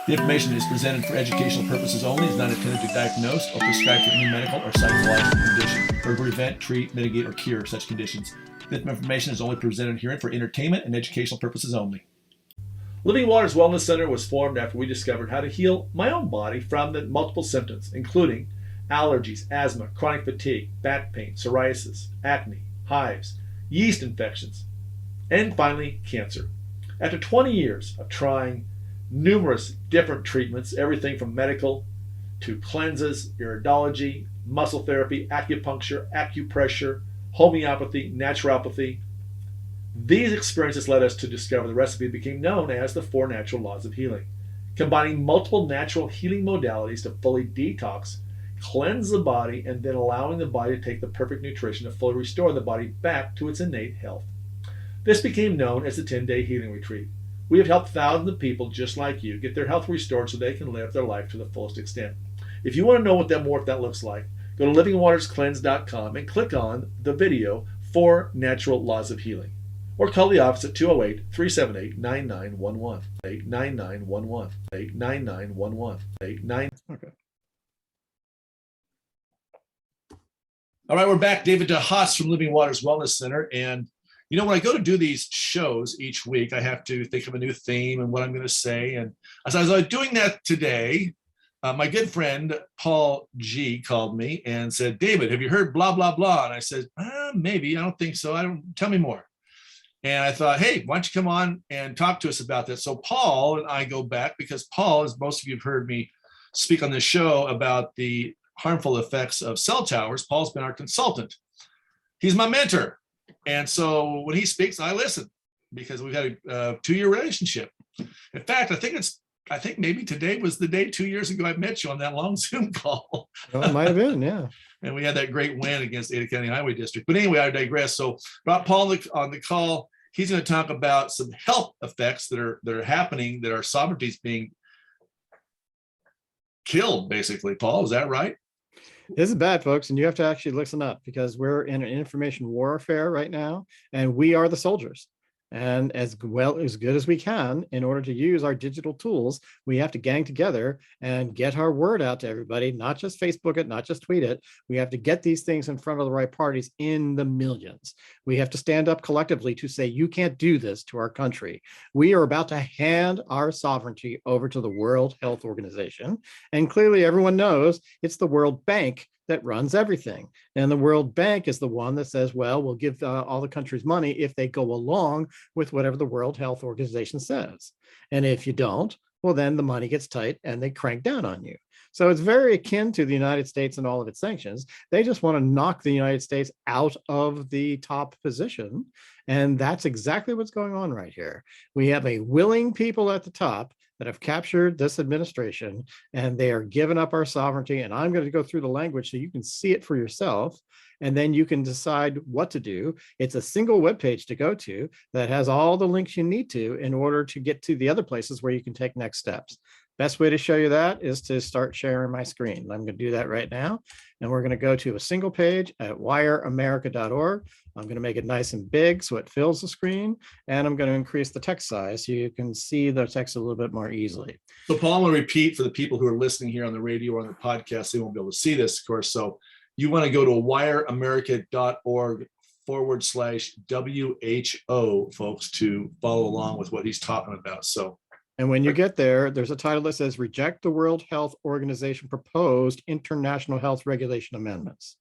The information is presented for educational purposes only, is not intended to diagnose or prescribe for any medical or psychological condition, or to prevent, treat, mitigate, or cure such conditions. This information is only presented herein for entertainment and educational purposes only. Living Waters Wellness Center was formed after we discovered how to heal my own body from the multiple symptoms, including allergies, asthma, chronic fatigue, back pain, psoriasis, acne, hives, yeast infections, and finally, cancer. After 20 years of trying numerous different treatments, everything from medical to cleanses, iridology, muscle therapy, acupuncture, acupressure, homeopathy, naturopathy. These experiences led us to discover the recipe that became known as the 4 Natural Laws of Healing, combining multiple natural healing modalities to fully detox, cleanse the body, and then allowing the body to take the perfect nutrition to fully restore the body back to its innate health. This became known as the 10-Day Healing Retreat. We have helped thousands of people just like you get their health restored so they can live their life to the fullest extent. If you want to know what that looks like, go to livingwaterscleanse.com and click on the video 4 Natural Laws of Healing. Or call the office at 208-378-9911. 9911. 9911. 89. Okay. All right, we're back. David DeHaas from Living Waters Wellness Center. And you know, when I go to do these shows each week, I have to think of a new theme and what I'm going to say. And as I was doing that today, my good friend Paul G called me and said, "David, have you heard blah, blah, blah?" And I said, maybe. I don't think so. Tell me more. And I thought, hey, why don't you come on and talk to us about that? So Paul and I go back because Paul, as most of you have heard me speak on this show about the harmful effects of cell towers, Paul's been our consultant. He's my mentor. And so when he speaks, I listen because we've had a 2-year relationship. In fact, I think maybe today was the day 2 years ago I met you on that long Zoom call. Well, it might have been, yeah. And we had that great win against Ada County Highway District. But anyway, I digress. So brought Paul on the call. He's going to talk about some health effects that are happening, that our sovereignty is being killed, basically. Paul, is that right? This is bad, folks, and you have to actually listen up because we're in an information warfare right now, and we are the soldiers. And as good as we can, in order to use our digital tools, we have to gang together and get our word out to everybody, not just Facebook it, not just tweet it. We have to get these things in front of the right parties in the millions. We have to stand up collectively to say, you can't do this to our country. We are about to hand our sovereignty over to the World Health Organization. And clearly everyone knows it's the World Bank that runs everything. And the World Bank is the one that says, well, we'll give all the countries money if they go along with whatever the World Health Organization says. And if you don't, well, then the money gets tight and they crank down on you. So it's very akin to the United States and all of its sanctions. They just want to knock the United States out of the top position. And that's exactly what's going on right here. We have a willing people at the top that have captured this administration, and they are giving up our sovereignty. And I'm going to go through the language so you can see it for yourself, and then you can decide what to do. It's a single web page to go to that has all the links you need to in order to get to the other places where you can take next steps. Best way to show you that is to start sharing my screen. I'm going to do that right now. And we're going to go to a single page at wireamerica.org. I'm going to make it nice and big so it fills the screen. And I'm going to increase the text size so you can see the text a little bit more easily. So Paul, I'm going to repeat for the people who are listening here on the radio or on the podcast, they won't be able to see this, of course. So you want to go to wireamerica.org/WHO, folks, to follow along with what he's talking about. So. And when you get there, there's a title that says Reject the World Health Organization Proposed International Health Regulation Amendments.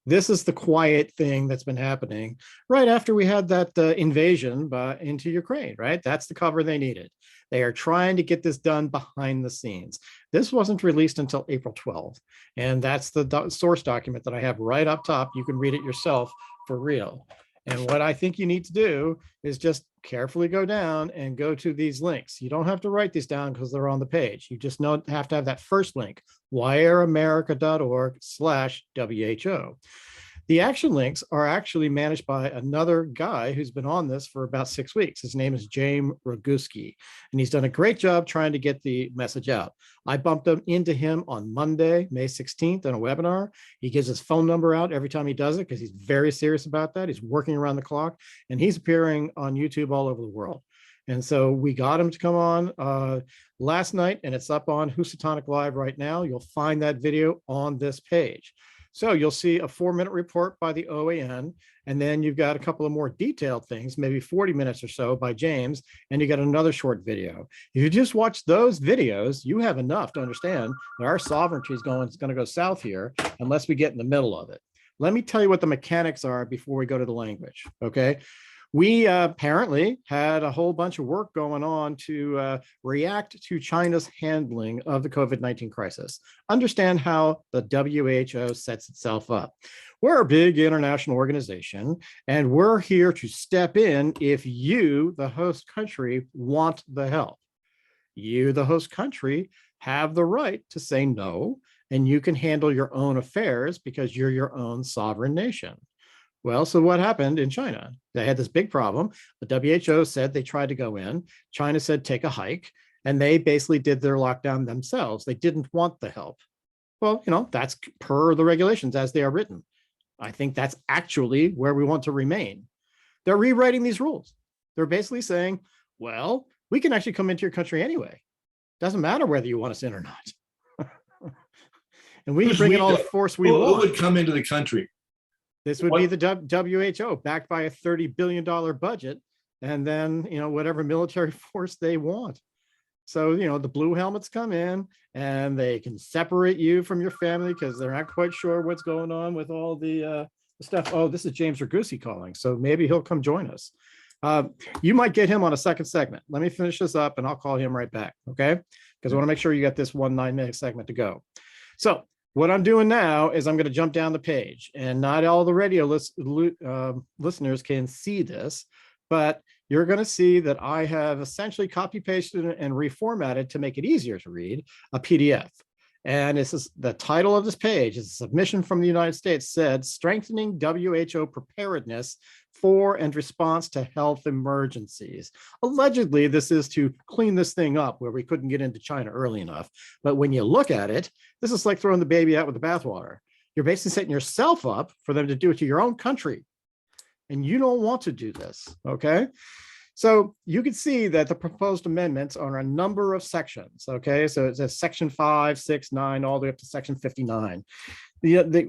This is the quiet thing that's been happening right after we had that invasion into Ukraine, right? That's the cover they needed. They are trying to get this done behind the scenes. This wasn't released until April 12th. And that's the source document that I have right up top. You can read it yourself for real. And what I think you need to do is just carefully go down and go to these links. You don't have to write these down because they're on the page. You just have to have that first link, wireamerica.org/WHO. The action links are actually managed by another guy who's been on this for about 6 weeks. His name is James Roguski, and he's done a great job trying to get the message out. I bumped into him on Monday, May 16th in a webinar. He gives his phone number out every time he does it because he's very serious about that. He's working around the clock, and he's appearing on YouTube all over the world. And so we got him to come on last night, and it's up on Housatonic Live right now. You'll find that video on this page. So you'll see a 4-minute report by the OAN, and then you've got a couple of more detailed things, maybe 40 minutes or so by James, and you got another short video. If you just watch those videos, you have enough to understand that our sovereignty is going to go south here unless we get in the middle of it. Let me tell you what the mechanics are before we go to the language, okay? We apparently had a whole bunch of work going on to react to China's handling of the COVID-19 crisis. Understand how the WHO sets itself up. We're a big international organization, and we're here to step in if you, the host country, want the help. You, the host country, have the right to say no, and you can handle your own affairs because you're your own sovereign nation. Well, so what happened in China? They had this big problem. The WHO said they tried to go in. China said, take a hike. And they basically did their lockdown themselves. They didn't want the help. Well, that's per the regulations as they are written. I think that's actually where we want to remain. They're rewriting these rules. They're basically saying, well, we can actually come into your country anyway. Doesn't matter whether you want us in or not. And we can bring in all the force we want. Who would come into the country? This would be the WHO, backed by a $30 billion budget, and then, whatever military force they want. So, the blue helmets come in and they can separate you from your family because they're not quite sure what's going on with all the stuff. Oh, this is James Ragusi calling, so maybe he'll come join us. You might get him on a second segment. Let me finish this up and I'll call him right back, okay? Because I want to make sure you got this 9-minute segment to go. So what I'm doing now is I'm going to jump down the page, and not all the radio listeners can see this, but you're going to see that I have essentially copy pasted and reformatted to make it easier to read a PDF. And this is the title of this page is a submission from the United States said, strengthening WHO preparedness for and response to health emergencies. Allegedly, this is to clean this thing up where we couldn't get into China early enough. But when you look at it, this is like throwing the baby out with the bathwater. You're basically setting yourself up for them to do it to your own country. And you don't want to do this, okay? So you can see that the proposed amendments are a number of sections, okay? So it says section 5, 6, 9, all the way up to section 59.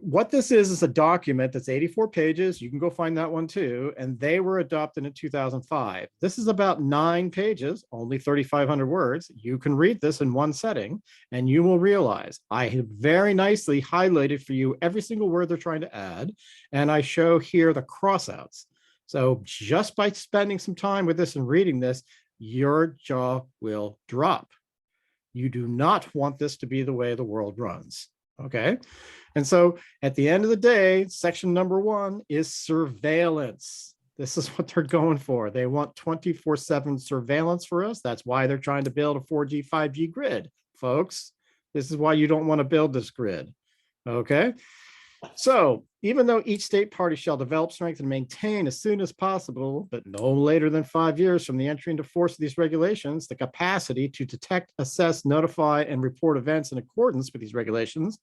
What this is a document that's 84 pages. You can go find that one too. And they were adopted in 2005. This is about 9 pages, only 3,500 words. You can read this in one setting and you will realize I have very nicely highlighted for you every single word they're trying to add. And I show here the crossouts. So just by spending some time with this and reading this, your jaw will drop. You do not want this to be the way the world runs, okay? And so at the end of the day, section number 1 is surveillance. This is what they're going for. They want 24/7 surveillance for us. That's why they're trying to build a 4G, 5G grid, folks. This is why you don't want to build this grid, okay? So even though each state party shall develop, strengthen, and maintain as soon as possible, but no later than 5 years from the entry into force of these regulations, the capacity to detect, assess, notify, and report events in accordance with these regulations,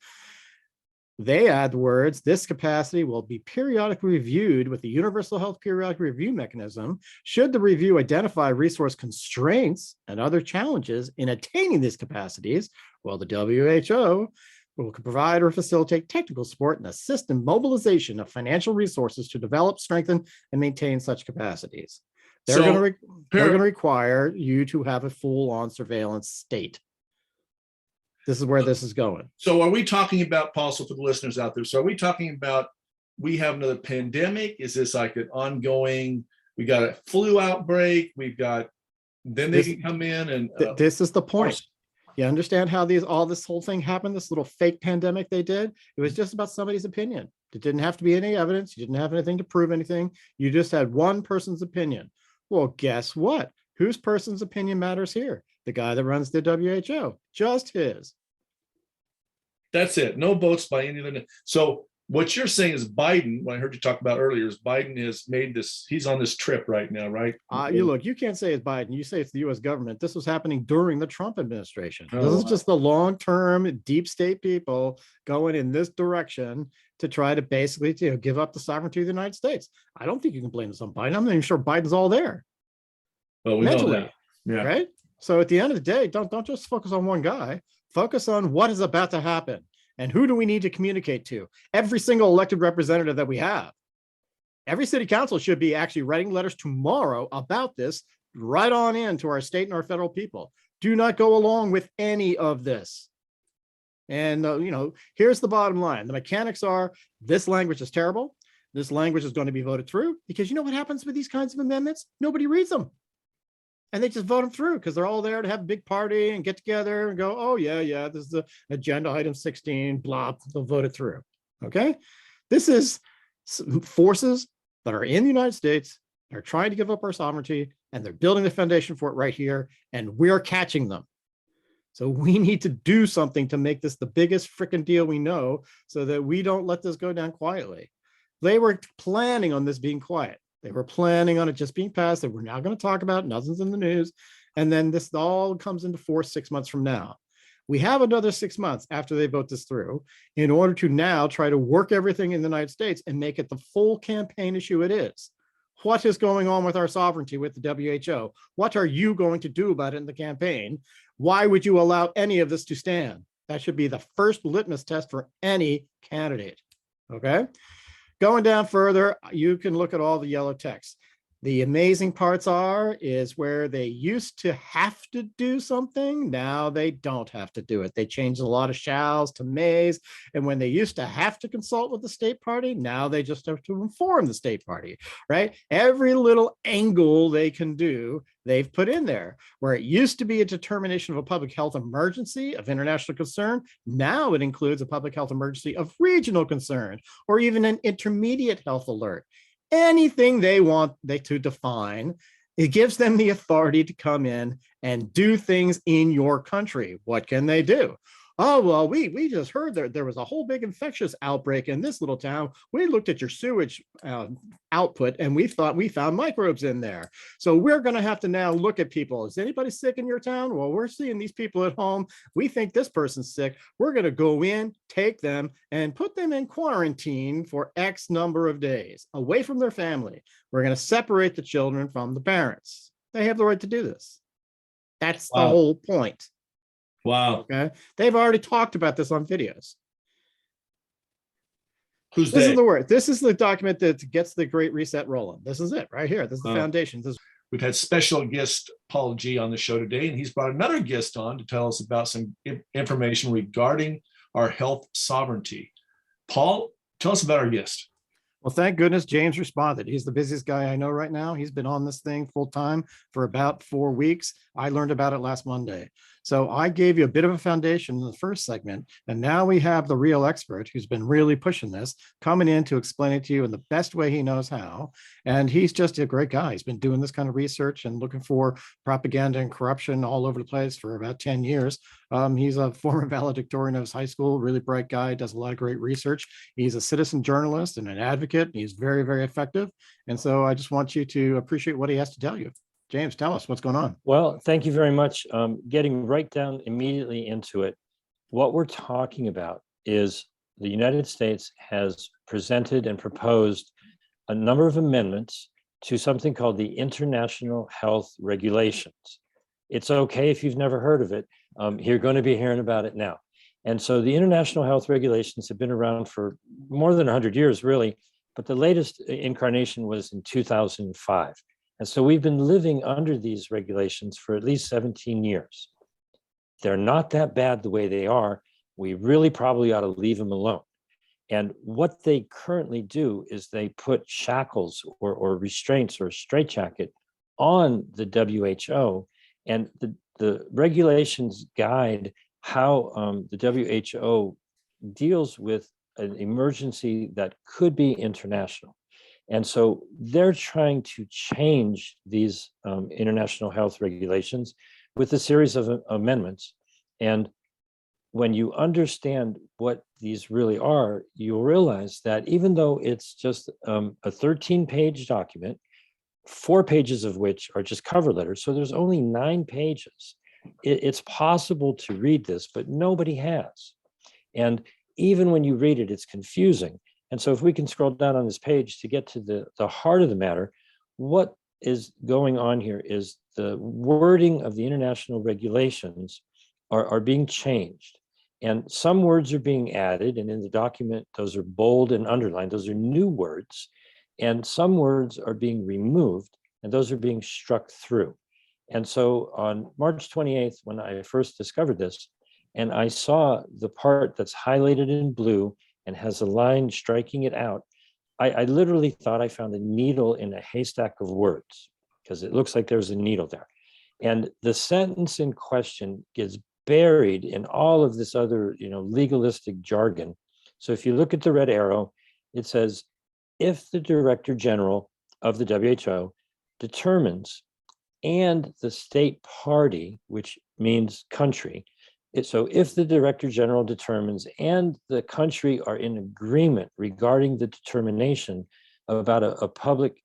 they add the words, this capacity will be periodically reviewed with the Universal Health Periodic Review Mechanism. Should the review identify resource constraints and other challenges in attaining these capacities, well, the WHO will provide or facilitate technical support and assist in mobilization of financial resources to develop, strengthen, and maintain such capacities. They're going to require you to have a full-on surveillance state. This is where this is going. So are we talking about, Paul, so for the listeners out there, so are we talking about we have another pandemic? Is this like an ongoing, we got a flu outbreak, we've got, then they can come in and... this is the point. You understand how all this whole thing happened, this little fake pandemic they did? It was just about somebody's opinion. It didn't have to be any evidence. You didn't have anything to prove anything. You just had one person's opinion. Well, guess what? Whose person's opinion matters here? The guy that runs the WHO, just his. That's it. No votes by any of them. So what you're saying is Biden, what I heard you talk about earlier, is Biden has made this, he's on this trip right now, right? You can't say it's Biden. You say it's the US government. This was happening during the Trump administration. This is just the long-term deep state people going in this direction to try to basically give up the sovereignty of the United States. I don't think you can blame this on Biden. I'm not even sure Biden's all there. Well, we know mentally, that. Yeah. right? So at the end of the day, don't just focus on one guy. Focus on what is about to happen and who do we need to communicate to. Every single elected representative that we have, every city council should be actually writing letters tomorrow about this right on in to our state and our federal people. Do not go along with any of this. And, here's the bottom line. The mechanics are this language is terrible. This language is going to be voted through because you know what happens with these kinds of amendments? Nobody reads them. And they just vote them through because they're all there to have a big party and get together and go, oh, yeah, this is the agenda item 16, blah, they'll vote it through. Okay. This is forces that are in the United States. They're trying to give up our sovereignty and they're building the foundation for it right here. And we're catching them. So we need to do something to make this the biggest freaking deal we know so that we don't let this go down quietly. They were planning on this being quiet. They were planning on it just being passed that we're not going to talk about, nothing's in the news. And then this all comes into force 6 months from now. We have another 6 months after they vote this through in order to now try to work everything in the United States and make it the full campaign issue it is. What is going on with our sovereignty with the WHO? What are you going to do about it in the campaign? Why would you allow any of this to stand? That should be the first litmus test for any candidate, okay? Going down further, you can look at all the yellow text. The amazing parts is where they used to have to do something. Now they don't have to do it. They changed a lot of shalls to mays. And when they used to have to consult with the state party, now they just have to inform the state party, right? Every little angle they can do, they've put in there. Where it used to be a determination of a public health emergency of international concern, now it includes a public health emergency of regional concern, or even an intermediate health alert. Anything they want to define, it gives them the authority to come in and do things in your country. What can they do? Oh, well, we just heard there was a whole big infectious outbreak in this little town. We looked at your sewage output and we thought we found microbes in there. So we're going to have to now look at people. Is anybody sick in your town? Well, we're seeing these people at home. We think this person's sick. We're going to go in, take them and put them in quarantine for X number of days away from their family. We're going to separate the children from the parents. They have the right to do this. That's the whole point. Wow. Okay. They've already talked about this on videos. Who's this they? is the word. This is the document that gets the Great Reset rolling. This is it right here. This is the foundation. We've had special guest Paul G on the show today, and he's brought another guest on to tell us about some information regarding our health sovereignty. Paul, tell us about our guest. Well, thank goodness James responded. He's the busiest guy I know right now. He's been on this thing full time for about 4 weeks. I learned about it last Monday. So I gave you a bit of a foundation in the first segment, and now we have the real expert who's been really pushing this, coming in to explain it to you in the best way he knows how. And he's just a great guy. He's been doing this kind of research and looking for propaganda and corruption all over the place for about 10 years. He's a former valedictorian of his high school, really bright guy, does a lot of great research. He's a citizen journalist and an advocate. He's very, very effective. And so I just want you to appreciate what he has to tell you. James, tell us what's going on. Well, thank you very much. Getting right down immediately into it, what we're talking about is the United States has presented and proposed a number of amendments to something called the International Health Regulations. It's okay if you've never heard of it. You're going to be hearing about it now. And so the International Health Regulations have been around for more than 100 years, really, but the latest incarnation was in 2005. And so we've been living under these regulations for at least 17 years. They're not that bad the way they are. We really probably ought to leave them alone. And what they currently do is they put shackles or restraints or a straitjacket on the WHO, and the regulations guide how the WHO deals with an emergency that could be international. And so they're trying to change these international health regulations with a series of amendments. And when you understand what these really are, you'll realize that even though it's just a 13-page document, 4 pages of which are just cover letters, so there's only 9 pages. It's possible to read this, but nobody has. And even when you read it, it's confusing. And so if we can scroll down on this page to get to the heart of the matter, what is going on here is the wording of the international regulations are being changed. And some words are being added, and in the document, those are bold and underlined. Those are new words. And some words are being removed, and those are being struck through. And so on March 28th, when I first discovered this, and I saw the part that's highlighted in blue and has a line striking it out, I literally thought I found a needle in a haystack of words, because it looks like there's a needle there. And the sentence in question gets buried in all of this other, legalistic jargon. So if you look at the red arrow, it says, if the Director General of the WHO determines, and the state party, which means country, so if the Director General determines and the country are in agreement regarding the determination about a public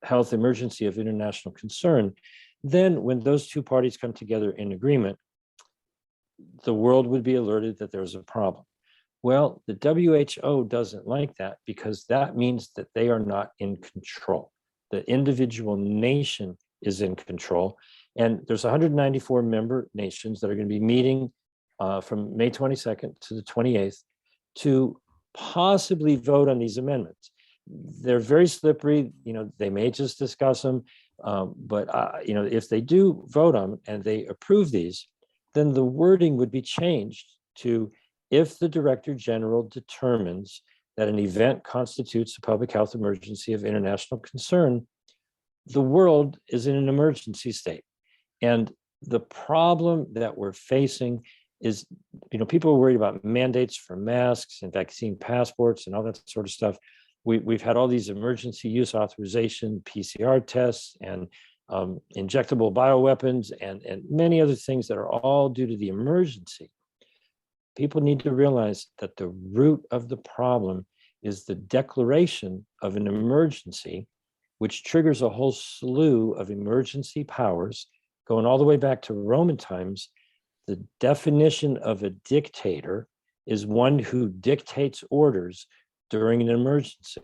health emergency of international concern, then when those two parties come together in agreement, the world would be alerted that there's a problem. Well, the WHO doesn't like that, because that means that they are not in control. The individual nation is in control. And there's 194 member nations that are going to be meeting from May 22nd to the 28th to possibly vote on these amendments. They're very slippery. They may just discuss them. But if they do vote on and they approve these, then the wording would be changed to, if the Director General determines that an event constitutes a public health emergency of international concern, the world is in an emergency state. And the problem that we're facing is, people are worried about mandates for masks and vaccine passports and all that sort of stuff. We've had all these emergency use authorization, PCR tests, and injectable bioweapons, and many other things that are all due to the emergency. People need to realize that the root of the problem is the declaration of an emergency, which triggers a whole slew of emergency powers, going all the way back to Roman times. The definition of a dictator is one who dictates orders during an emergency.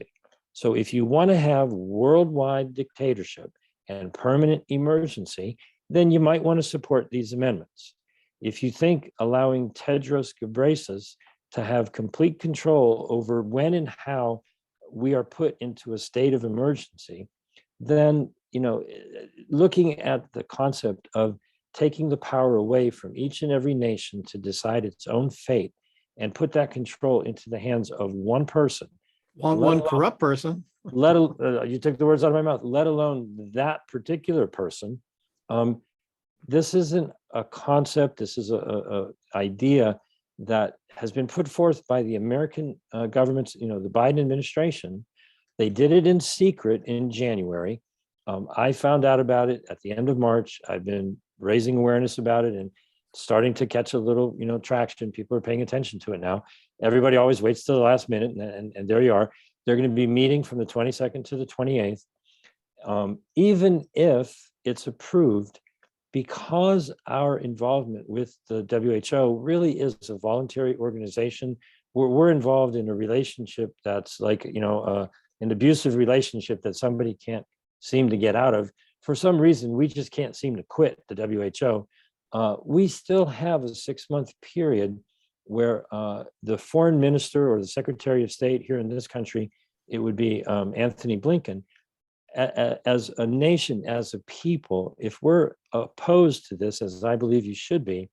So if you want to have worldwide dictatorship and permanent emergency, then you might want to support these amendments. If you think allowing Tedros Ghebreyesus to have complete control over when and how we are put into a state of emergency, then, looking at the concept of taking the power away from each and every nation to decide its own fate and put that control into the hands of one person. One corrupt person. You took the words out of my mouth, let alone that particular person. This isn't a concept. This is a idea that has been put forth by the American government's, the Biden administration. They did it in secret in January. I found out about it at the end of March. I've been raising awareness about it and starting to catch a little, traction. People are paying attention to it now. Everybody always waits till the last minute, and there you are. They're going to be meeting from the 22nd to the 28th. Even if it's approved, because our involvement with the WHO really is a voluntary organization, we're involved in a relationship that's like, an abusive relationship that somebody can't seem to get out of. For some reason, we just can't seem to quit the WHO. We still have a 6-month period where the foreign minister or the Secretary of State here in this country, it would be Anthony Blinken, as a nation, as a people, if we're opposed to this, as I believe you should be,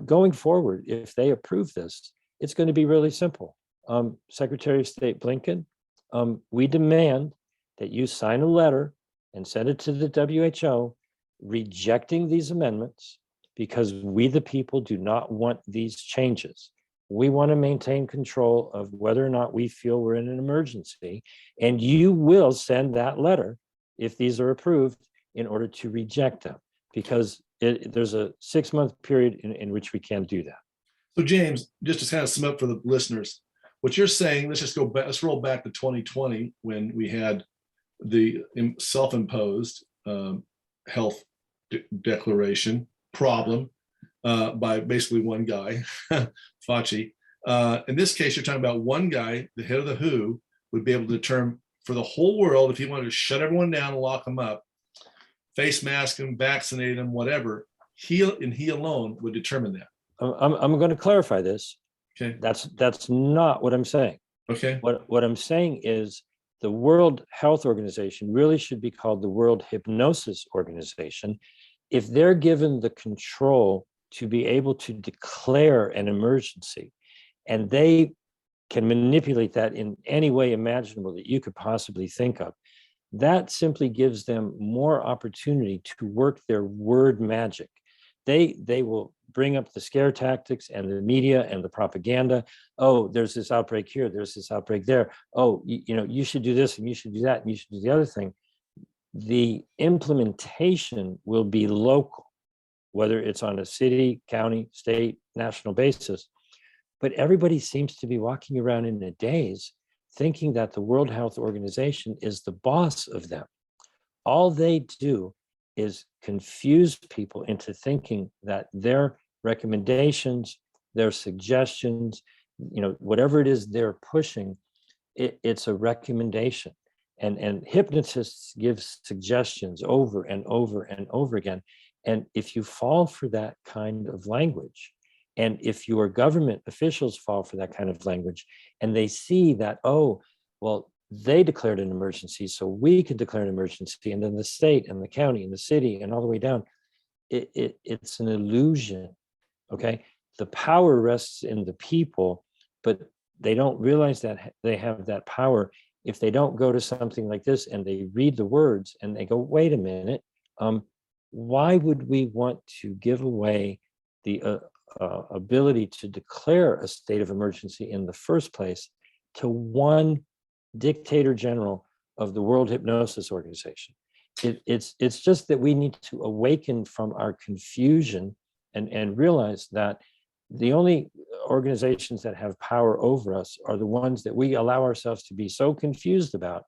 going forward, if they approve this, it's going to be really simple. Secretary of State Blinken, we demand that you sign a letter and send it to the WHO rejecting these amendments, because we, the people, do not want these changes. We want to maintain control of whether or not we feel we're in an emergency, and you will send that letter if these are approved in order to reject them, because there's a 6-month period in which we can do that. So James, just to kind of sum up for the listeners, what you're saying, let's roll back to 2020 when we had the self-imposed health declaration problem by basically one guy, Fauci. In this case, you're talking about one guy, the head of the WHO, would be able to determine for the whole world, if he wanted to shut everyone down and lock them up, face mask him, vaccinate him, whatever. He alone would determine that. I'm going to clarify this. Okay. That's not what I'm saying. Okay. What I'm saying is the World Health Organization really should be called the World Hypnosis Organization. If they're given the control to be able to declare an emergency, and they can manipulate that in any way imaginable that you could possibly think of, that simply gives them more opportunity to work their word magic. They will bring up the scare tactics and the media and the propaganda. Oh, there's this outbreak here, there's this outbreak there. Oh, you should do this and you should do that and you should do the other thing. The implementation will be local, whether it's on a city, county, state, national basis. But everybody seems to be walking around in a daze thinking that the World Health Organization is the boss of them. All they do is confuse people into thinking that their recommendations, their suggestions, whatever it is they're pushing, it's a recommendation. And hypnotists give suggestions over and over and over again. And if you fall for that kind of language, and if your government officials fall for that kind of language, and they see that, oh, well, they declared an emergency, so we could declare an emergency, and then the state and the county and the city and all the way down, it's an illusion, okay? The power rests in the people, but they don't realize that they have that power if they don't go to something like this and they read the words and they go, wait a minute, why would we want to give away the ability to declare a state of emergency in the first place to one dictator general of the World Hypnosis Organization? It's just that we need to awaken from our confusion and realize that the only organizations that have power over us are the ones that we allow ourselves to be so confused about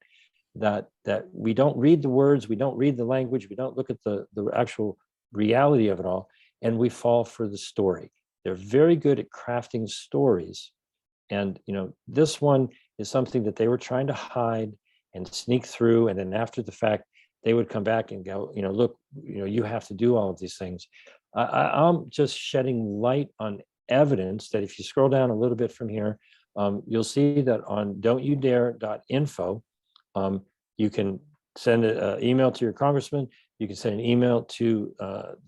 that we don't read the words, we don't read the language, we don't look at the actual reality of it all, and we fall for the story. They're very good at crafting stories. And this one is something that they were trying to hide and sneak through, and then after the fact, they would come back and go, look, you have to do all of these things. I'm just shedding light on evidence that if you scroll down a little bit from here, you'll see that on don'tyoudare.info, you can send an email to your congressman, you can send an email to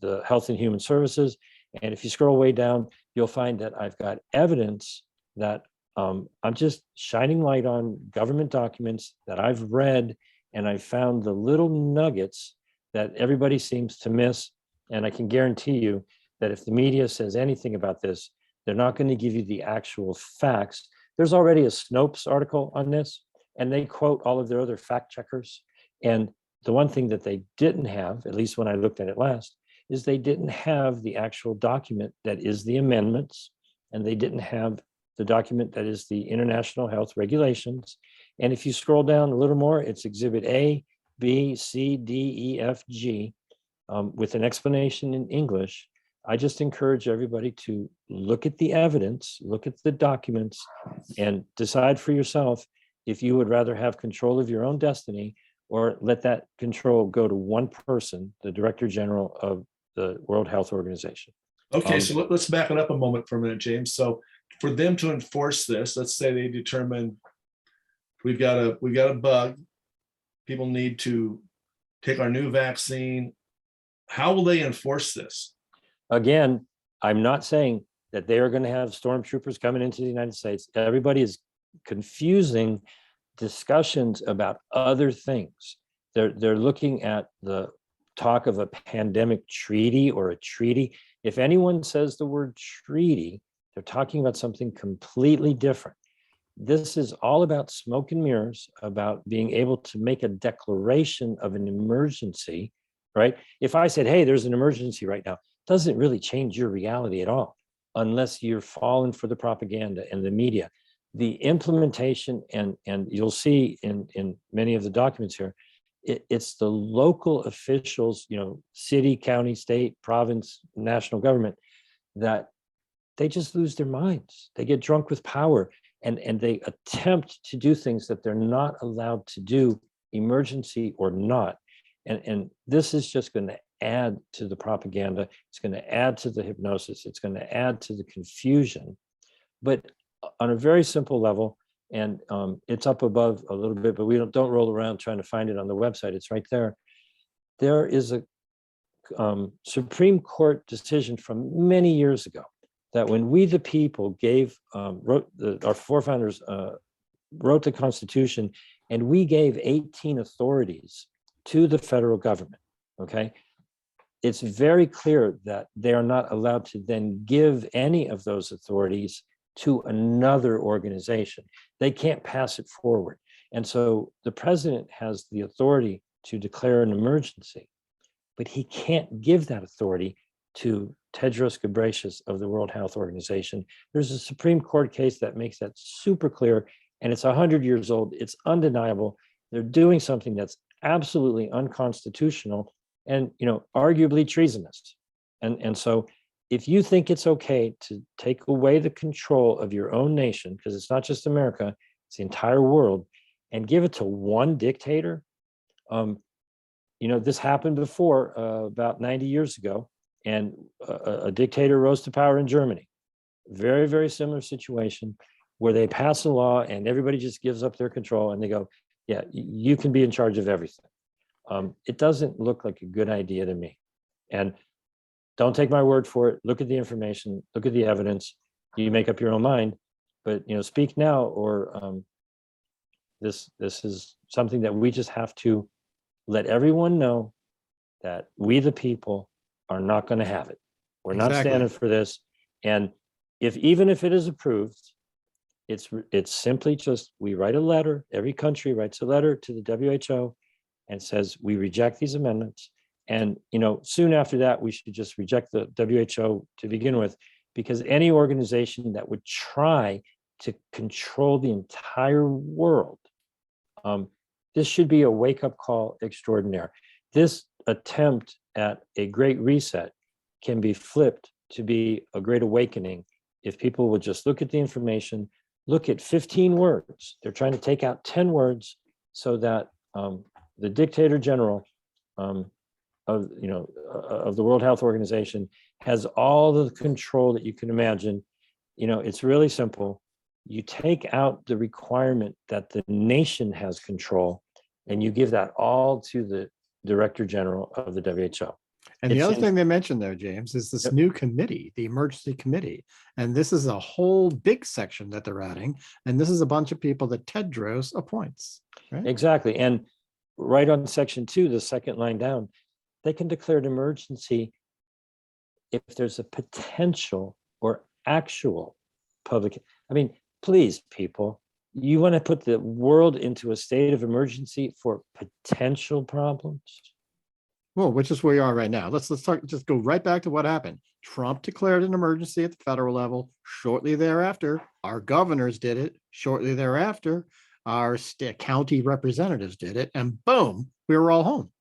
the Health and Human Services, and if you scroll way down, you'll find that I've got evidence that I'm just shining light on government documents that I've read, and I found the little nuggets that everybody seems to miss. And I can guarantee you that if the media says anything about this, they're not going to give you the actual facts. There's already a Snopes article on this, and they quote all of their other fact checkers. And the one thing that they didn't have, at least when I looked at it last, is they didn't have the actual document that is the amendments, and they didn't have the document that is the international health regulations. And if you scroll down a little more, it's exhibit A, B, C, D, E, F, G, with an explanation in English. I just encourage everybody to look at the evidence, look at the documents, and decide for yourself if you would rather have control of your own destiny or let that control go to one person, the Director General of the World Health Organization. Okay, so let's back it up a moment for a minute, James. So for them to enforce this, let's say they determine we've got a bug, people need to take our new vaccine. How will they enforce this? Again, I'm not saying that they are going to have stormtroopers coming into the United States. Everybody is confusing discussions about other things. They're looking at the talk of a pandemic treaty or a treaty. If anyone says the word treaty, they're talking about something completely different. This is all about smoke and mirrors, about being able to make a declaration of an emergency, right? If I said, hey, there's an emergency right now, it doesn't really change your reality at all, unless you're falling for the propaganda and the media. The implementation, and you'll see in many of the documents here, it's the local officials, city, county, state, province, national government, that they just lose their minds. They get drunk with power, and they attempt to do things that they're not allowed to do, emergency or not. And this is just going to add to the propaganda. It's going to add to the hypnosis. It's going to add to the confusion. But on a very simple level, and it's up above a little bit, but we don't roll around trying to find it on the website. It's right there. There is a Supreme Court decision from many years ago that when we the people our forefathers wrote the Constitution, and we gave 18 authorities to the federal government, okay? It's very clear that they are not allowed to then give any of those authorities to another organization. They can't pass it forward. And so the president has the authority to declare an emergency, but he can't give that authority to Tedros Ghebreyesus of the World Health Organization. There's a Supreme Court case that makes that super clear, and it's 100 years old. It's undeniable. They're doing something that's absolutely unconstitutional and, arguably treasonous. And so if you think it's okay to take away the control of your own nation, because it's not just America, it's the entire world, and give it to one dictator, this happened before about 90 years ago, and a dictator rose to power in Germany. Very, very similar situation where they pass a law and everybody just gives up their control and they go, yeah, you can be in charge of everything. It doesn't look like a good idea to me. And don't take my word for it. Look at the information, look at the evidence. You make up your own mind, but speak now, or this is something that we just have to let everyone know that we the people are not going to have it. We're not standing for this. And even if it is approved, it's simply just, we write a letter, every country writes a letter to the WHO and says, we reject these amendments. And, soon after that, we should just reject the WHO to begin with, because any organization that would try to control the entire world, this should be a wake-up call extraordinaire. This attempt at a great reset can be flipped to be a great awakening if people will just look at the information, look at 15 words. They're trying to take out 10 words so that the dictator general of the World Health Organization has all the control that you can imagine. It's really simple. You take out the requirement that the nation has control, and you give that all to the Director General of the WHO. And the other thing they mentioned there, James, is this new committee, the emergency committee. And this is a whole big section that they're adding. And this is a bunch of people that Tedros appoints. Right? Exactly. And right on section 2, the second line down, they can declare an emergency if there's a potential or actual public. Please, people, you want to put the world into a state of emergency for potential problems? Well, which is where we are right now. Let's talk. Just go right back to what happened. Trump declared an emergency at the federal level. Shortly thereafter, our governors did it. Shortly thereafter, our county representatives did it, and boom, we were all home.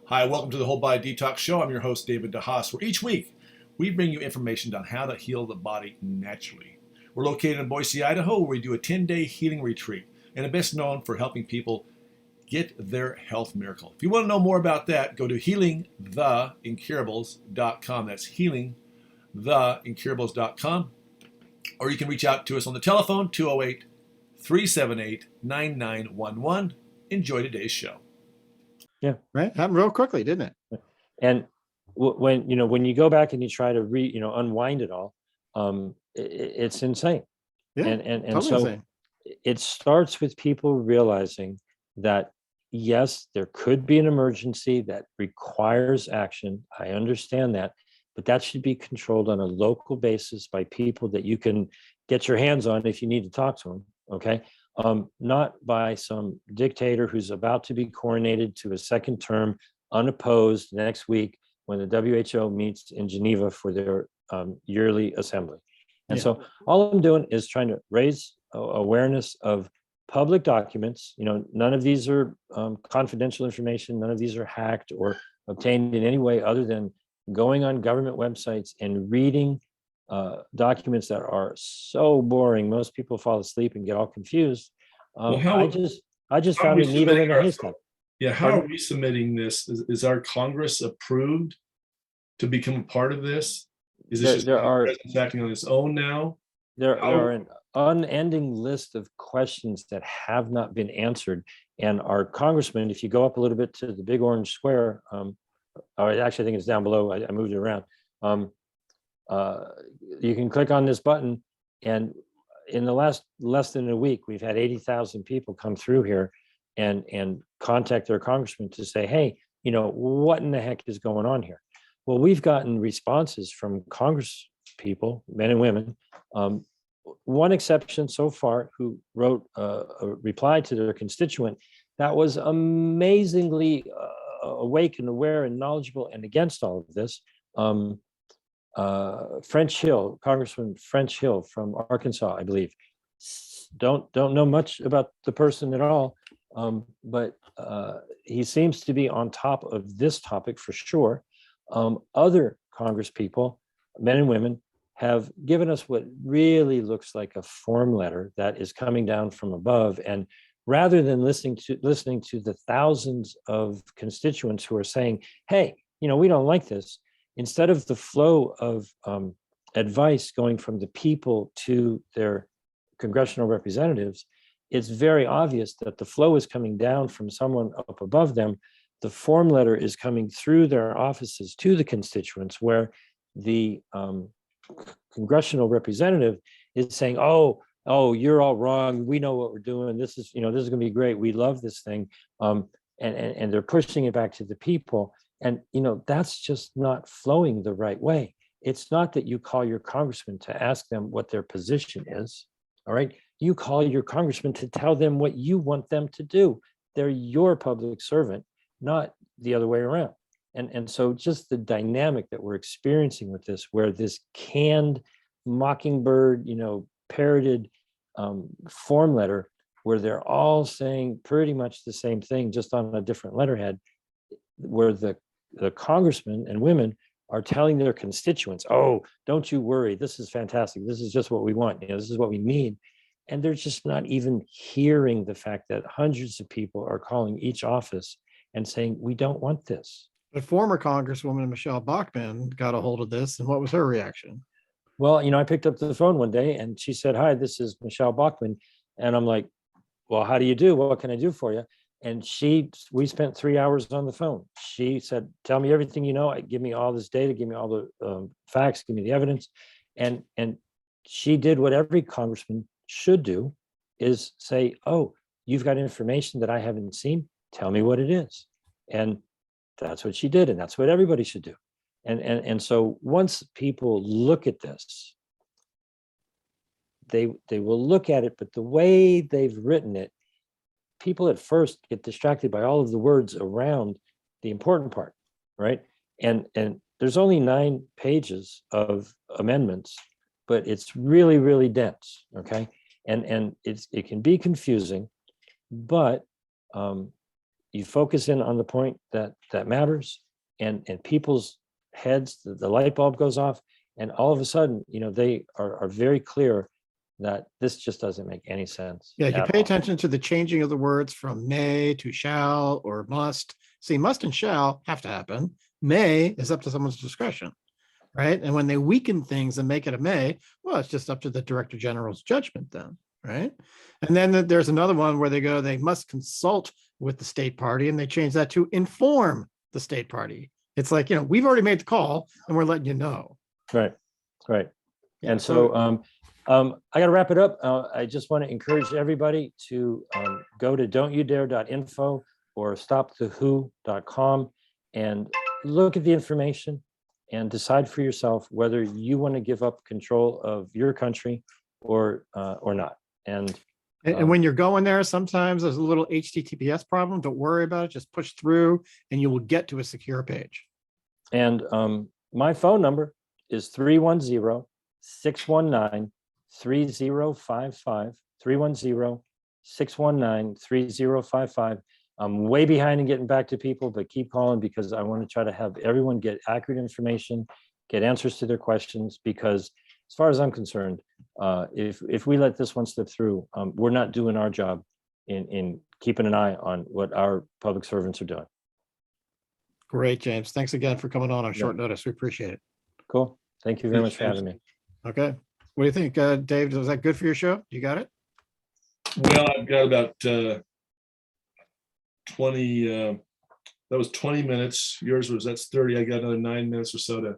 Hi, welcome to the Whole Body Detox Show. I'm your host, David DeHaas, where each week we bring you information on how to heal the body naturally. We're located in Boise, Idaho, where we do a 10-day healing retreat, and are best known for helping people get their health miracle. If you want to know more about that, go to healingtheincurables.com. That's healingtheincurables.com. Or you can reach out to us on the telephone, 208-378-9911. Enjoy today's show. Yeah. Right? Happened real quickly, didn't it? And when you go back and you try to unwind it all, it's insane. Yeah, and totally so insane. It starts with people realizing that, yes, there could be an emergency that requires action. I understand that, but that should be controlled on a local basis by people that you can get your hands on if you need to talk to them. Okay. Not by some dictator who's about to be coronated to a second term unopposed next week when the WHO meets in Geneva for their yearly assembly. And so all I'm doing is trying to raise awareness of public documents. None of these are confidential information. None of these are hacked or obtained in any way other than going on government websites and reading documents that are so boring. Most people fall asleep and get all confused. I just found a needle in a haystack. Yeah, how are Pardon? we submitting this? Is our Congress approved to become a part of this? Is this There, just there the are president's acting on his own now? there How, are an unending list of questions that have not been answered. And our congressman, if you go up a little bit to the big orange square, or actually I think it's down below, I moved it around. Um, you can click on this button, and in the last less than a week, we've had 80,000 people come through here and contact their congressman to say, hey, what in the heck is going on here? Well, we've gotten responses from Congress people, men and women. One exception so far who wrote a reply to their constituent that was amazingly awake and aware and knowledgeable and against all of this. French Hill, Congressman French Hill from Arkansas, I believe. Don't know much about the person at all, but he seems to be on top of this topic for sure. Other Congress people, men and women, have given us what really looks like a form letter that is coming down from above. And rather than listening to the thousands of constituents who are saying, hey, we don't like this, instead of the flow of advice going from the people to their congressional representatives, it's very obvious that the flow is coming down from someone up above them. The form letter is coming through their offices to the constituents, where the congressional representative is saying, oh, you're all wrong. We know what we're doing. This is going to be great. We love this thing. And they're pushing it back to the people. And, that's just not flowing the right way. It's not that you call your congressman to ask them what their position is. All right. You call your congressman to tell them what you want them to do. They're your public servant, not the other way around. And so just the dynamic that we're experiencing with this, where this canned mockingbird, parroted form letter, where they're all saying pretty much the same thing, just on a different letterhead, where the congressmen and women are telling their constituents, oh, don't you worry, this is fantastic, this is just what we want, this is what we need. And they're just not even hearing the fact that hundreds of people are calling each office and saying, we don't want this. But former Congresswoman Michelle Bachmann got a hold of this, and what was her reaction? Well, I picked up the phone one day and she said, hi, this is Michelle Bachmann. And I'm like, well, how do you do? What can I do for you? And we spent 3 hours on the phone. She said, tell me everything you know. Give me all this data, give me all the facts, give me the evidence. And she did what every congressman should do, is say, oh, you've got information that I haven't seen. Tell me what it is. And that's what she did. And that's what everybody should do. And so once people look at this, they will look at it, but the way they've written it, people at first get distracted by all of the words around the important part, right? And there's only 9 pages of amendments, but it's really, really dense, okay? And it can be confusing, but you focus in on the point that matters, and people's heads, the light bulb goes off, and all of a sudden, they are very clear that this just doesn't make any sense. Yeah, you pay attention to the changing of the words from may to shall or must. See, must and shall have to happen. May is up to someone's discretion, right? And when they weaken things and make it a may, well, it's just up to the Director General's judgment then, right? And then there's another one where they must consult with the state party, and they change that to inform the state party. It's like, we've already made the call and we're letting you know. Right. Yeah, and so I got to wrap it up. I just want to encourage everybody to go to don'tyoudare.info or stopthewho.com and look at the information and decide for yourself whether you want to give up control of your country or not. And when you're going there, sometimes there's a little HTTPS problem. Don't worry about it. Just push through and you will get to a secure page. And my phone number is 310-619-3055, 310-619-3055. I'm way behind in getting back to people, but keep calling, because I want to try to have everyone get accurate information, get answers to their questions, because as far as I'm concerned, if we let this one slip through, we're not doing our job in keeping an eye on what our public servants are doing. Great, James. Thanks again for coming on Yeah. short notice. We appreciate it. Cool. Thank you very much for having me. Okay. What do you think, Dave? Was that good for your show? You got it? Well, I've got about 20, that was 20 minutes. Yours that's 30. I got another 9 minutes or so to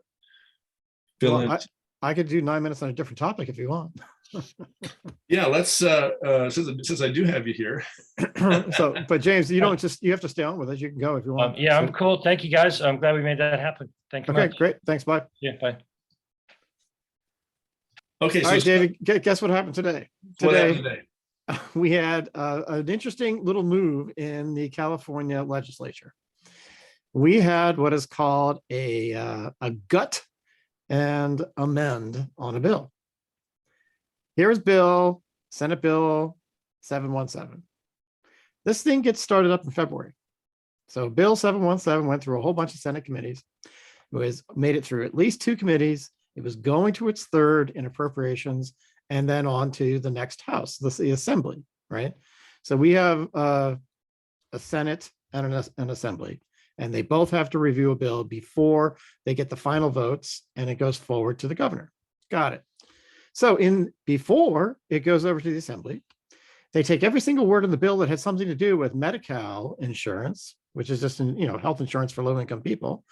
fill Well, in. I could do 9 minutes on a different topic if you want. Yeah, let's since I do have you here. So, but James, you have to stay on with us. You can go if you want. Yeah, So- I'm cool. Thank you, guys. I'm glad we made that happen. Thank you Okay, much. great. Thanks. Bye. Yeah, bye. Okay, All so right, David, guess what happened today? what happened today? We had an interesting little move in the California legislature. We had what is called a gut and amend on a bill. Here's Senate Bill 717. This thing gets started up in February. So Bill 717 went through a whole bunch of Senate committees. It made it through at least 2 committees. It was going to its third in appropriations, and then on to the next house, the assembly, right? So we have a Senate and an assembly, and they both have to review a bill before they get the final votes, and it goes forward to the governor. Got it. So before it goes over to the assembly, they take every single word in the bill that had something to do with Medi-Cal insurance, which is just health insurance for low-income people,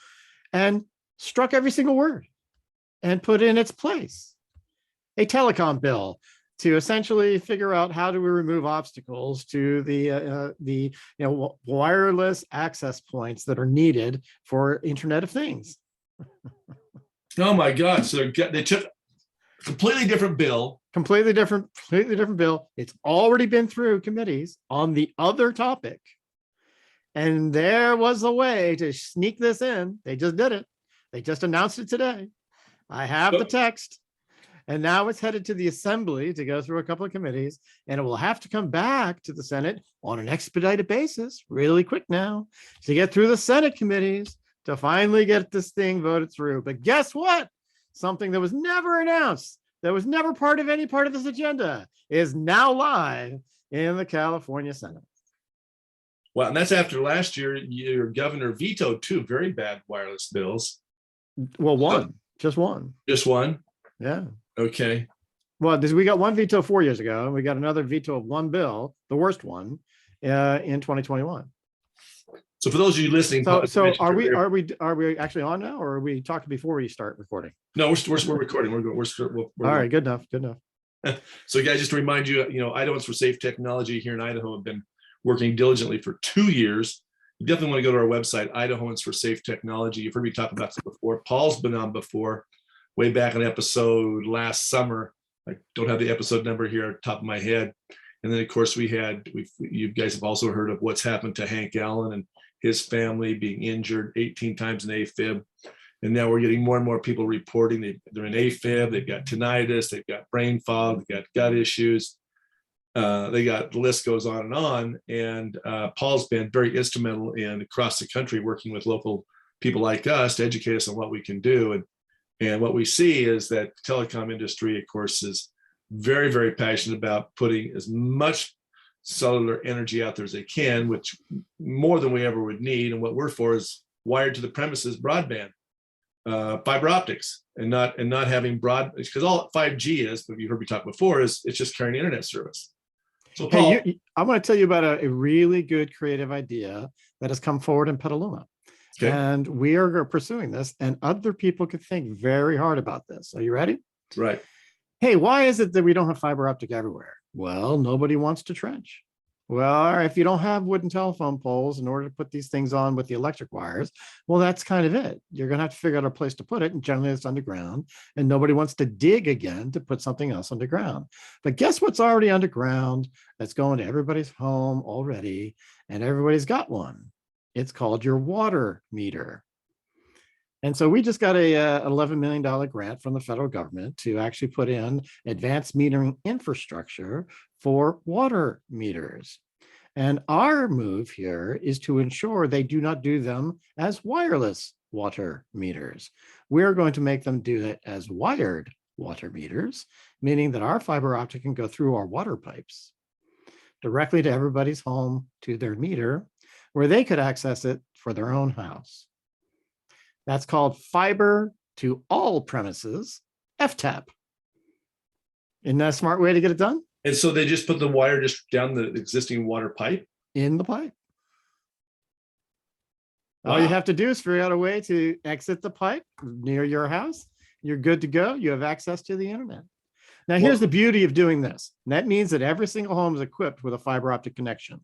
and struck every single word and put in its place a telecom bill to essentially figure out how do we remove obstacles to the wireless access points that are needed for Internet of Things. Oh my God! So they took a completely different bill. Completely different bill. It's already been through committees on the other topic, and there was a way to sneak this in. They just did it. They just announced it today. I have the text. And now it's headed to the assembly to go through a couple of committees, and it will have to come back to the Senate on an expedited basis, really quick now, to get through the Senate committees to finally get this thing voted through. But guess what? Something that was never announced, that was never part of any part of this agenda, is now live in the California Senate. Well, and that's after last year, your governor vetoed 2 very bad wireless bills. Well, just one. Just one? Yeah. Okay. Well, we got one veto 4 years ago, and we got another veto of one bill, the worst one, in 2021. So for those of you listening, So are we actually on now, or are we talking before we start recording? No, we're recording. We're all right. Good enough. So guys, just to remind you, Idahoans for Safe Technology here in Idaho have been working diligently for 2 years. You definitely want to go to our website, Idahoans for Safe Technology. You've heard me talk about this before. Paul's been on before, way back in episode last summer. I don't have the episode number here at the top of my head. And then of course you guys have also heard of what's happened to Hank Allen and his family being injured 18 times in AFib. And now we're getting more and more people reporting they're in AFib, they've got tinnitus, they've got brain fog, they've got gut issues. The list goes on. And Paul's been very instrumental in across the country working with local people like us to educate us on what we can do. And what we see is that the telecom industry, of course, is very, very passionate about putting as much cellular energy out there as they can, which more than we ever would need. And what we're for is wired to the premises broadband, fiber optics, and not having because all 5G is, but you heard me talk before, is it's just carrying internet service. So Paul, hey, I want to tell you about a really good creative idea that has come forward in Petaluma. Okay. And we are pursuing this, and other people could think very hard about this. Are you ready? Right. Hey, why is it that we don't have fiber optic everywhere? Well, nobody wants to trench. Well, if you don't have wooden telephone poles in order to put these things on with the electric wires, well, that's kind of it. You're going to have to figure out a place to put it, and generally it's underground, and nobody wants to dig again to put something else underground. But guess what's already underground that's going to everybody's home already, and everybody's got one? It's called your water meter. And so we just got a $11 million grant from the federal government to actually put in advanced metering infrastructure for water meters. And our move here is to ensure they do not do them as wireless water meters. We're going to make them do it as wired water meters, meaning that our fiber optic can go through our water pipes. directly to everybody's home, to their meter, where they could access it for their own house. That's called fiber to all premises, FTAP. Isn't that a smart way to get it done? And so they just put the wire just down the existing water pipe. In the pipe. All you Wow. have to do is figure out a way to exit the pipe near your house. You're good to go. You have access to the internet. Now, here's the beauty of doing this. And that means that every single home is equipped with a fiber optic connection.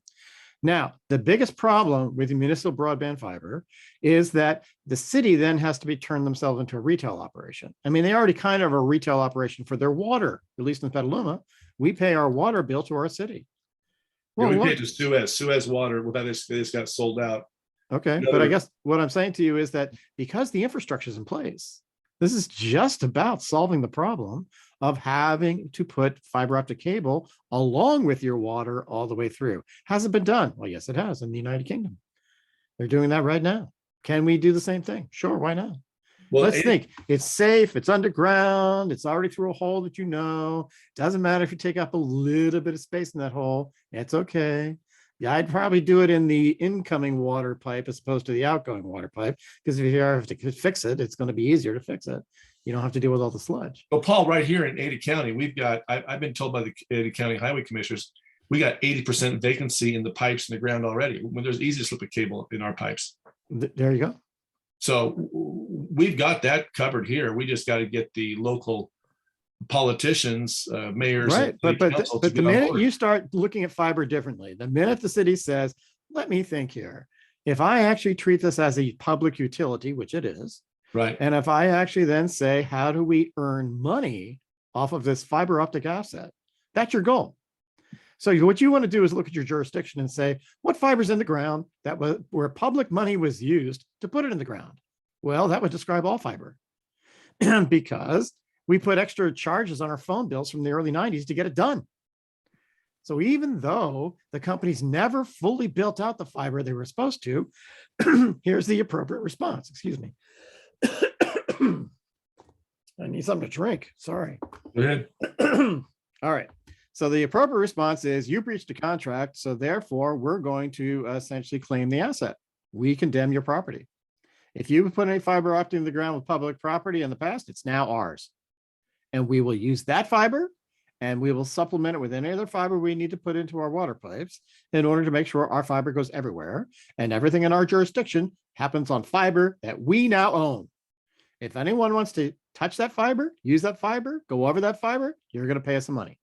Now, the biggest problem with the municipal broadband fiber is that the city then has to be turned themselves into a retail operation. I mean, they already kind of are a retail operation for their water, at least in Petaluma. We pay our water bill to our city. Yeah, Well, we paid to Suez Water. Well, they just got sold out. okay, but I guess what I'm saying to you is that because the infrastructure is in place, this is just about solving the problem of having to put fiber optic cable along with your water all the way through. Has it been done? Well, yes, it has in the United Kingdom. They're doing that right now. Can we do the same thing? Sure, why not? Well, Let's think. It's safe. It's underground. It's already through a hole that you know. Doesn't matter if you take up a little bit of space in that hole. It's okay. Yeah, I'd probably do it in the incoming water pipe as opposed to the outgoing water pipe, because if you have to fix it, it's going to be easier to fix it. You don't have to deal with all the sludge. Well, Paul, right here in Ada County, we've got, I've been told by the Ada County Highway Commissioners, we got 80% vacancy in the pipes in the ground already, when there's easy to slip a cable in our pipes. There you go. So we've got that covered here. We just got to get the local politicians, mayors. Right, but the minute board. you start looking at fiber differently, the minute the city says, let me think here, if I actually treat this as a public utility, which it is, Right. and if I actually then say, how do we earn money off of this fiber optic asset? That's your goal. So what you want to do is look at your jurisdiction and say, what fiber's in the ground that was where public money was used to put it in the ground? Well, that would describe all fiber because we put extra charges on our phone bills from the early 90s to get it done. So even though the companies never fully built out the fiber they were supposed to, here's the appropriate response. Excuse me. I need something to drink. Sorry. Go ahead. All right. So the appropriate response is you breached a contract. So therefore, we're going to essentially claim the asset. We condemn your property. If you put any fiber optic in the ground with public property in the past, it's now ours. And we will use that fiber and we will supplement it with any other fiber we need to put into our water pipes in order to make sure our fiber goes everywhere. And everything in our jurisdiction happens on fiber that we now own. If anyone wants to touch that fiber, use that fiber, go over that fiber, you're going to pay us some money.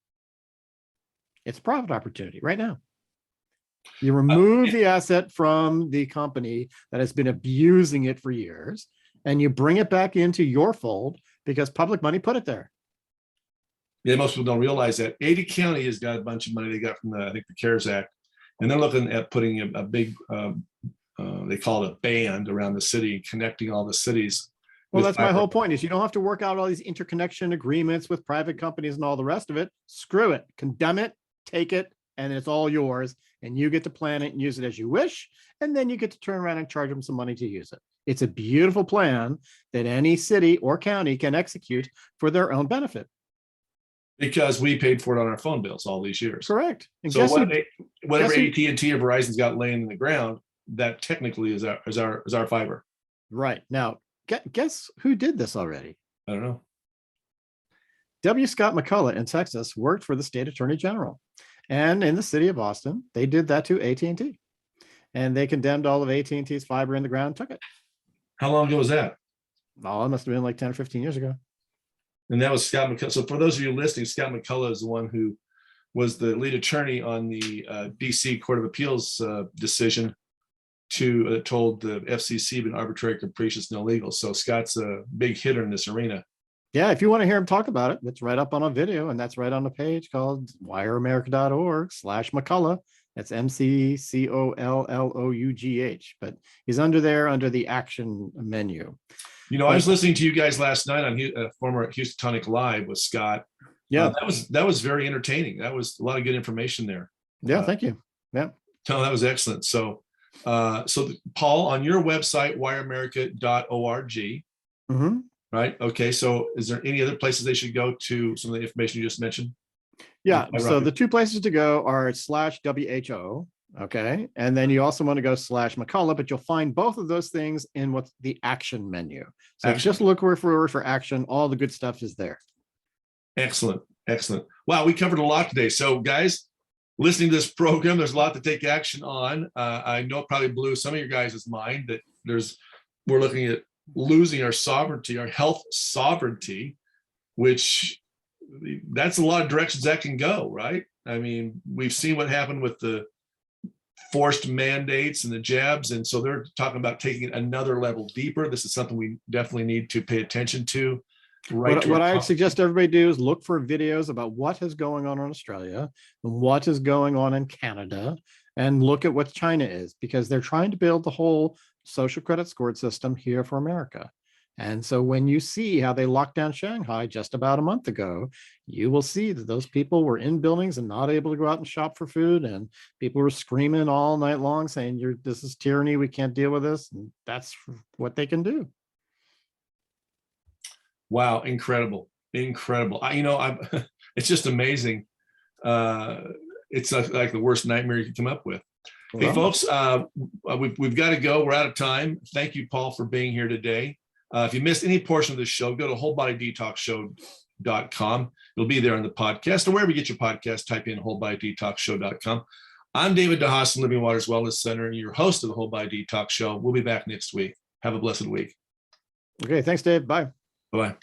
It's a profit opportunity right now. You remove the asset from the company that has been abusing it for years, and you bring it back into your fold because public money put it there. Yeah, most people don't realize that Ada County has got a bunch of money they got from I think the CARES Act, and they're looking at putting a big, they call it a band around the city, connecting all the cities. Well, that's my whole point is you don't have to work out all these interconnection agreements with private companies and all the rest of it. Screw it, condemn it, take it, and it's all yours. And you get to plan it and use it as you wish. And then you get to turn around and charge them some money to use it. It's a beautiful plan that any city or county can execute for their own benefit. Because we paid for it on our phone bills all these years. Correct. And So whatever AT&T or Verizon's got laying in the ground, that technically is our fiber. Right. Now, guess who did this already? I don't know. W. Scott McCullough in Texas worked for the state attorney general. And in the city of Austin, they did that to AT&T. And they condemned all of AT&T's fiber in the ground and took it. How long ago was that? Oh, it must have been like 10 or 15 years ago. And that was Scott McCullough. So for those of you listening, Scott McCullough is the one who was the lead attorney on the DC Court of Appeals decision to told the FCC been arbitrary, capricious, and illegal. So Scott's a big hitter in this arena. Yeah, if you want to hear him talk about it, it's right up on a video, and that's right on the page called wireamerica.org/McCullough. That's McCollough. But he's under there under the action menu. You know, I was listening to you guys last night on former Houstonic Live with Scott. Yeah, that was very entertaining. That was a lot of good information there. Yeah, thank you. Yeah, no, that was excellent. So, Paul, on your website, wireamerica.org. Mm-hmm. Right. Okay. So is there any other places they should go to some of the information you just mentioned? Yeah. I So rock the it. two places to go are /WHO. Okay. And then you also want to go /McCullough, but you'll find both of those things in what's the action menu. So Action. just look for action. All the good stuff is there. Excellent. Excellent. Wow, we covered a lot today. So, guys, listening to this program, there's a lot to take action on. I know it probably blew some of your guys' mind that we're looking at losing our sovereignty, our health sovereignty, which that's a lot of directions that can go, right? I mean, we've seen what happened with the forced mandates and the jabs. And so they're talking about taking it another level deeper. This is something we definitely need to pay attention to. Right. What I suggest everybody do is look for videos about what is going on in Australia and what is going on in Canada, and look at what China is, because they're trying to build the whole social credit scored system here for America. And so when you see how they locked down Shanghai just about a month ago, you will see that those people were in buildings and not able to go out and shop for food. And people were screaming all night long saying, this is tyranny. We can't deal with this. And that's what they can do. Wow, incredible, incredible. It's just amazing. It's like the worst nightmare you can come up with. Hey, Well, folks, we've got to go. We're out of time. Thank you, Paul, for being here today. If you missed any portion of the show, go to wholebodydetoxshow.com. It'll be there on the podcast, or wherever you get your podcast, type in wholebodydetoxshow.com. I'm David DeHaas from Living Waters Wellness Center, your host of the Whole Body Detox Show. We'll be back next week. Have a blessed week. okay. Thanks, Dave. Bye. Bye-bye.